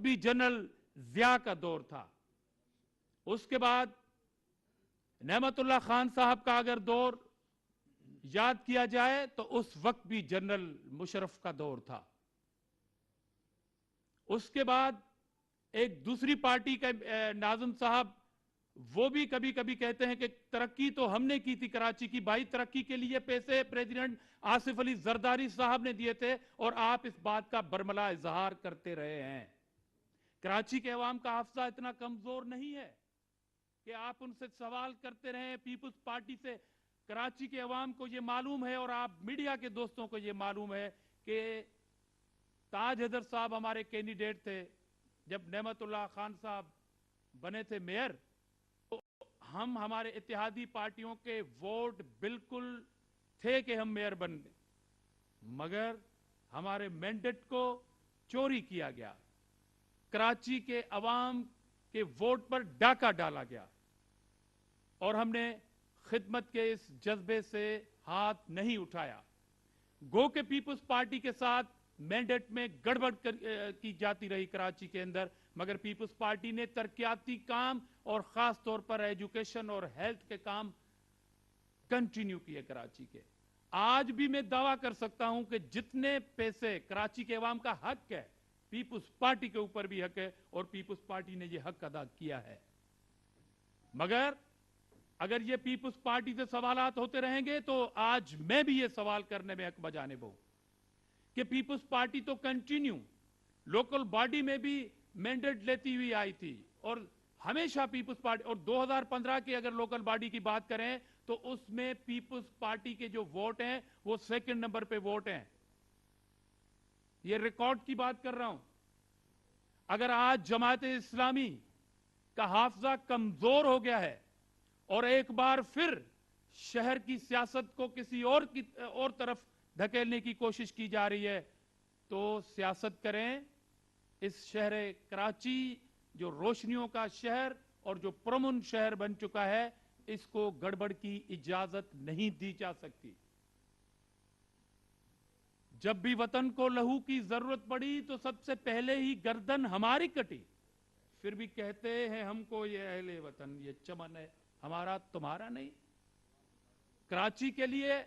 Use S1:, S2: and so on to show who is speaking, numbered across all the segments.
S1: भी जनरल जिया का दौर था। उसके बाद नेमतुल्लाह खान साहब का अगर दौर याद किया जाए तो उस वक्त भी जनरल मुशर्रफ का दौर था। उसके बाद एक दूसरी पार्टी के नाज़िम साहब, वो भी कभी कभी कहते हैं कि तरक्की तो हमने की थी कराची की, भाई तरक्की के लिए पैसे प्रेसिडेंट आसिफ अली जरदारी साहब ने दिए थे और आप इस बात का बरमला इजहार करते रहे हैं। कराची के अवाम का हाफजा इतना कमजोर नहीं है कि आप उनसे सवाल करते रहे। पीपुल्स पार्टी से कराची के अवाम को यह मालूम है और आप मीडिया के दोस्तों को यह मालूम है कि ताज हैदर साहब हमारे कैंडिडेट थे। जब नेमतुल्लाह खान साहब बने थे मेयर, तो हम हमारे इत्तेहादी पार्टियों के वोट बिल्कुल थे कि हम मेयर बन गए, मगर हमारे मैंडेट को चोरी किया गया। कराची के अवाम के वोट पर डाका डाला गया और हमने खिदमत के इस जज्बे से हाथ नहीं उठाया। गो के पीपुल्स पार्टी के साथ मैंडेट में गड़बड़ की जाती रही कराची के अंदर, मगर पीपुल्स पार्टी ने तरक्याती काम और खास तौर पर एजुकेशन और हेल्थ के काम कंटिन्यू किए कराची के। आज भी मैं दावा कर सकता हूं कि जितने पैसे कराची के अवाम का हक है, पीपुल्स पार्टी के ऊपर भी हक है और पीपुल्स पार्टी ने यह हक अदा किया है। मगर अगर ये पीपुल्स पार्टी से सवालात होते रहेंगे तो आज मैं भी ये सवाल करने में हक बजानिब हूं कि पीपुल्स पार्टी तो कंटिन्यू लोकल बॉडी में भी मैंडेट लेती हुई आई थी और हमेशा पीपुल्स पार्टी, और 2015 की अगर लोकल बॉडी की बात करें तो उसमें पीपुल्स पार्टी के जो वोट हैं वो सेकंड नंबर पे वोट हैं। ये रिकॉर्ड की बात कर रहा हूं। अगर आज जमात इस्लामी का हाफजा कमजोर हो गया है और एक बार फिर शहर की सियासत को किसी और तरफ धकेलने की कोशिश की जा रही है, तो सियासत करें। इस शहर कराची जो रोशनियों का शहर और जो प्रमुन शहर बन चुका है, इसको गड़बड़ की इजाजत नहीं दी जा सकती। जब भी वतन को लहू की जरूरत पड़ी तो सबसे पहले ही गर्दन हमारी कटी, फिर भी कहते हैं हमको ये अहले वतन, ये चमन है हमारा तुम्हारा नहीं। कराची के लिए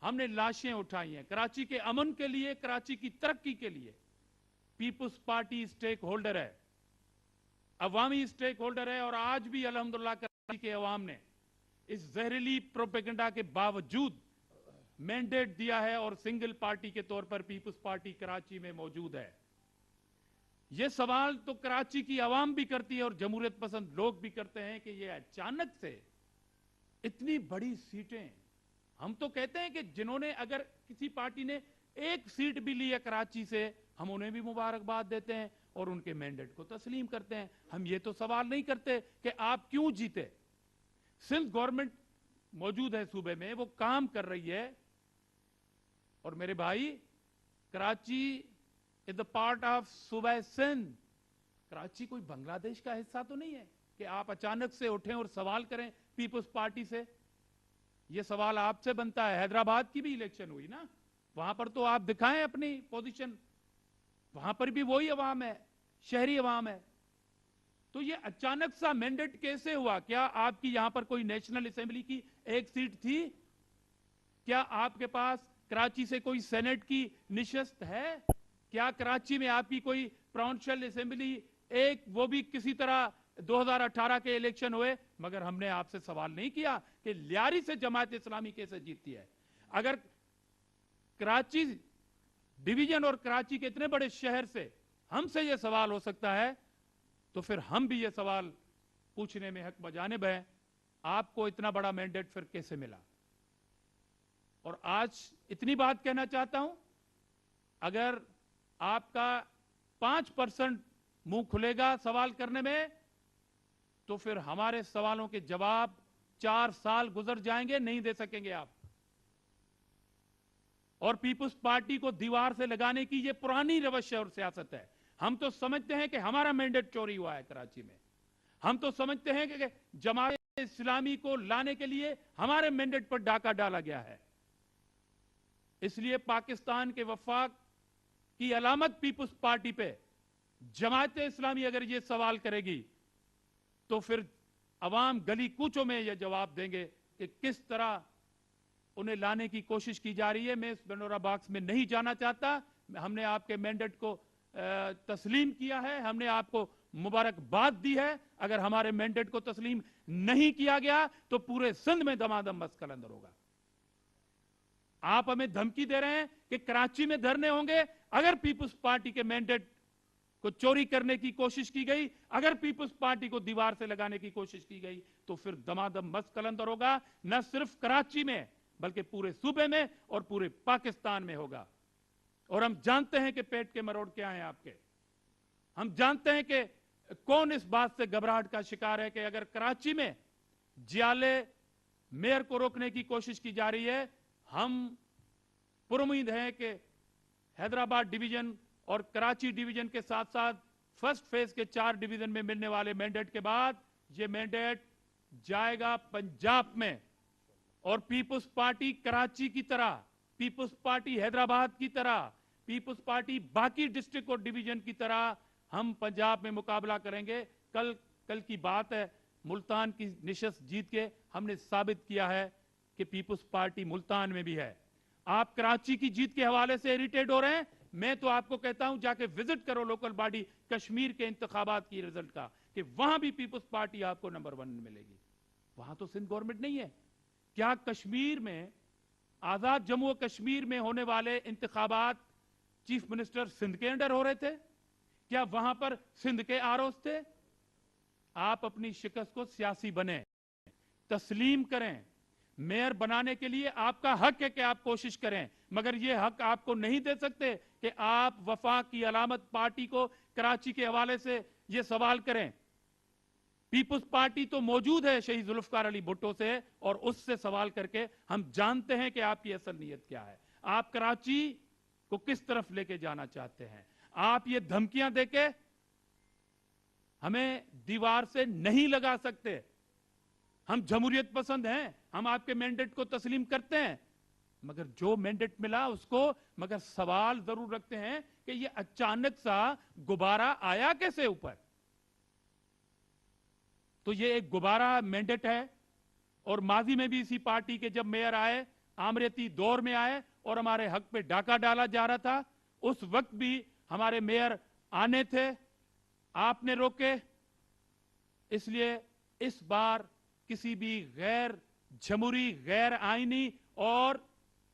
S1: हमने लाशें उठाई हैं, कराची के अमन के लिए, कराची की तरक्की के लिए पीपुल्स पार्टी स्टेक होल्डर है, अवामी स्टेक होल्डर है। और आज भी अल्हम्दुलिल्लाह कराची के अवाम ने इस जहरीली प्रोपेगेंडा के बावजूद मैंडेट दिया है और सिंगल पार्टी के तौर पर पीपुल्स पार्टी कराची में मौजूद है। यह सवाल तो कराची की आवाम भी करती है और जमहूरियत पसंद लोग भी करते हैं कि यह अचानक से इतनी बड़ी सीटें, हम तो कहते हैं कि जिन्होंने अगर किसी पार्टी ने एक सीट भी ली है कराची से, हम उन्हें भी मुबारकबाद देते हैं और उनके मैंडेट को तस्लीम करते हैं। हम ये तो सवाल नहीं करते कि आप क्यों जीते। सिंध गवर्नमेंट मौजूद है सूबे में, वो काम कर रही है। और मेरे भाई, Karachi is the part of सूबा सिंध। कराची कोई बांग्लादेश का हिस्सा तो नहीं है कि आप अचानक से उठें और सवाल करें पीपुल्स पार्टी से। यह सवाल आपसे बनता है। हैदराबाद की भी इलेक्शन हुई ना, वहां पर तो आप दिखाएं अपनी पोजीशन, वहां पर भी वही अवाम है, शहरी अवाम है। तो ये अचानक सा मैंडेट कैसे हुआ? क्या आपकी यहां पर कोई नेशनल असेंबली की एक सीट थी? क्या आपके पास कराची से कोई सेनेट की निशस्त है? क्या कराची में आपकी कोई प्रोविंशियल असेंबली, एक वो भी किसी तरह 2018 के इलेक्शन हुए, मगर हमने आपसे सवाल नहीं किया कि लियारी से जमात इस्लामी कैसे जीतती है। अगर कराची डिवीजन और कराची के इतने बड़े शहर से हमसे यह सवाल हो सकता है, तो फिर हम भी यह सवाल पूछने में हक बजानिब है, आपको इतना बड़ा मैंडेट फिर कैसे मिला? और आज इतनी बात कहना चाहता हूं, अगर आपका 5% मुंह खुलेगा सवाल करने में, तो फिर हमारे सवालों के जवाब 4 साल गुजर जाएंगे, नहीं दे सकेंगे आप। और पीपुल्स पार्टी को दीवार से लगाने की यह पुरानी रवश और सियासत है। हम तो समझते हैं कि हमारा मैंडेट चोरी हुआ है कराची में। हम तो समझते हैं कि जमात इस्लामी को लाने के लिए हमारे मैंडेट पर डाका डाला गया है। इसलिए पाकिस्तान के वफाक की अलामत पीपुल्स पार्टी पे जमात इस्लामी अगर ये सवाल करेगी तो फिर अवाम गली कूचों में ये जवाब देंगे कि किस तरह उन्हें लाने की कोशिश की जा रही है। मैं इस पेंडोरा बॉक्स में नहीं जाना चाहता। हमने आपके मैंडेट को तस्लीम किया है, हमने आपको मुबारकबाद दी है। अगर हमारे मैंडेट को तस्लीम नहीं किया गया तो पूरे सिंध में दमादम मस कलंदर होगा। आप हमें धमकी दे रहे हैं कि कराची में धरने होंगे। अगर पीपुल्स पार्टी के मैंडेट को चोरी करने की कोशिश की गई, अगर पीपुल्स पार्टी को दीवार से लगाने की कोशिश की गई तो फिर दमादम मस कलंदर होगा, न सिर्फ कराची में बल्कि पूरे सूबे में और पूरे पाकिस्तान में होगा। और हम जानते हैं कि पेट के मरोड़ क्या हैं आपके। हम जानते हैं कि कौन इस बात से घबराहट का शिकार है कि अगर कराची में जियाले मेयर को रोकने की कोशिश की जा रही है, हम पुरुमीद हैं कि हैदराबाद डिवीजन और कराची डिवीजन के साथ साथ फर्स्ट फेज के 4 डिवीजन में मिलने वाले मैंडेट के बाद यह मैंडेट जाएगा पंजाब में। और पीपुल्स पार्टी कराची की तरह, पीपुल्स पार्टी हैदराबाद की तरह, पीपुल्स पार्टी बाकी डिस्ट्रिक्ट और डिवीजन की तरह हम पंजाब में मुकाबला करेंगे। कल की बात है, मुल्तान की निशस्त जीत के हमने साबित किया है कि पीपुल्स पार्टी मुल्तान में भी है। आप कराची की जीत के हवाले से इरिटेट हो रहे हैं। मैं तो आपको कहता हूं जाके विजिट करो लोकल बॉडी कश्मीर के इंतखाबात की रिजल्ट का, कि वहां भी पीपुल्स पार्टी आपको नंबर 1 मिलेगी। वहां तो सिंध गवर्नमेंट नहीं है। क्या कश्मीर में, आजाद जम्मू और कश्मीर में होने वाले इंतखाबात चीफ मिनिस्टर सिंध के अंडर हो रहे थे? क्या वहां पर सिंध के आरोज थे? आप अपनी शिकस्त को सियासी बने, तस्लीम करें। मेयर बनाने के लिए आपका हक है कि आप कोशिश करें, मगर यह हक आपको नहीं दे सकते कि आप वफाक की अलामत पार्टी को कराची के हवाले से यह सवाल करें। पीपुल्स पार्टी तो मौजूद है शहीद जुल्फकार अली भुट्टो से, और उससे सवाल करके हम जानते हैं कि आपकी असल नीयत क्या है। आप कराची को किस तरफ लेके जाना चाहते हैं। आप ये धमकियां देके हमें दीवार से नहीं लगा सकते। हम जमहूरियत पसंद हैं, हम आपके मैंडेट को तस्लीम करते हैं, मगर जो मैंडेट मिला उसको, मगर सवाल जरूर रखते हैं कि ये अचानक सा गुब्बारा आया कैसे ऊपर। तो ये एक गुब्बारा मैंडेट है। और माजी में भी इसी पार्टी के जब मेयर आए, आमरेती दौर में आए और हमारे हक पे डाका डाला जा रहा था, उस वक्त भी हमारे मेयर आने थे, आपने रोके। इसलिए इस बार किसी भी गैर जमहूरी, गैर आईनी और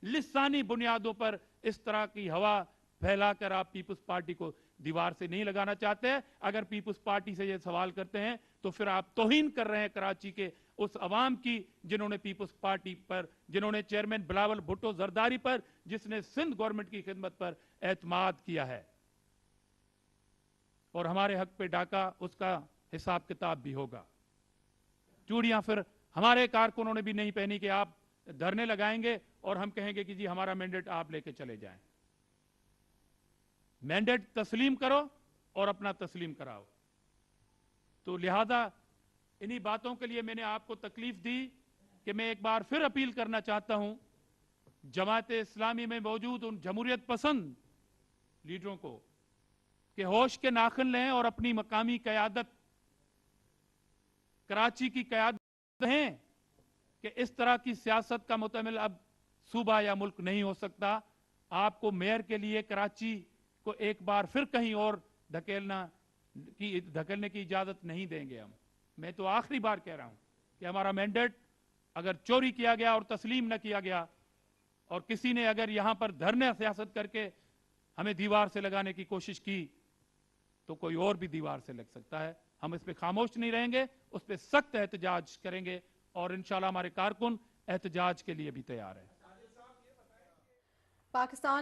S1: लिसानी बुनियादों पर इस तरह की हवा फैलाकर आप पीपुल्स पार्टी को दीवार से नहीं लगाना चाहते। अगर पीपुल्स पार्टी से ये सवाल करते हैं तो फिर आप तौहीन कर रहे हैं कराची के उस अवाम की जिन्होंने पीपुल्स पार्टी पर, जिन्होंने चेयरमैन बिलावल भुट्टो जरदारी पर, जिसने सिंध गवर्नमेंट की खिदमत पर एतमाद किया है। और हमारे हक पे डाका, उसका हिसाब किताब भी होगा। चूड़ियां फिर हमारे कारकुनों ने भी नहीं पहनी कि आप धरने लगाएंगे और हम कहेंगे कि जी हमारा मैंडेट आप लेके चले जाएं। मैंडेट तस्लीम करो और अपना तस्लीम कराओ। तो लिहाजा इन्हीं बातों के लिए मैंने आपको तकलीफ दी कि मैं एक बार फिर अपील करना चाहता हूं जमात इस्लामी में मौजूद उन जमहूरियत पसंद लीडरों को कि होश के नाखुन लें और अपनी मकामी क़यादत, कराची की क़यादत हैं कि इस तरह की सियासत का मुतमिल अब सूबा या मुल्क नहीं हो सकता। आपको मेयर के लिए कराची को एक बार फिर कहीं और धकेलने की इजाजत नहीं देंगे हम। मैं तो आखिरी बार कह रहा हूं कि हमारा मैंडेट अगर चोरी किया गया और तस्लीम न किया गया और किसी ने अगर यहां पर धरने सियासत करके हमें दीवार से लगाने की कोशिश की तो कोई और भी दीवार से लग सकता है। हम इस पे खामोश नहीं रहेंगे, उस पे सख्त एहतजाज करेंगे और इंशाल्लाह हमारे कारकुन एहतजाज के लिए भी तैयार है।
S2: पाकिस्तान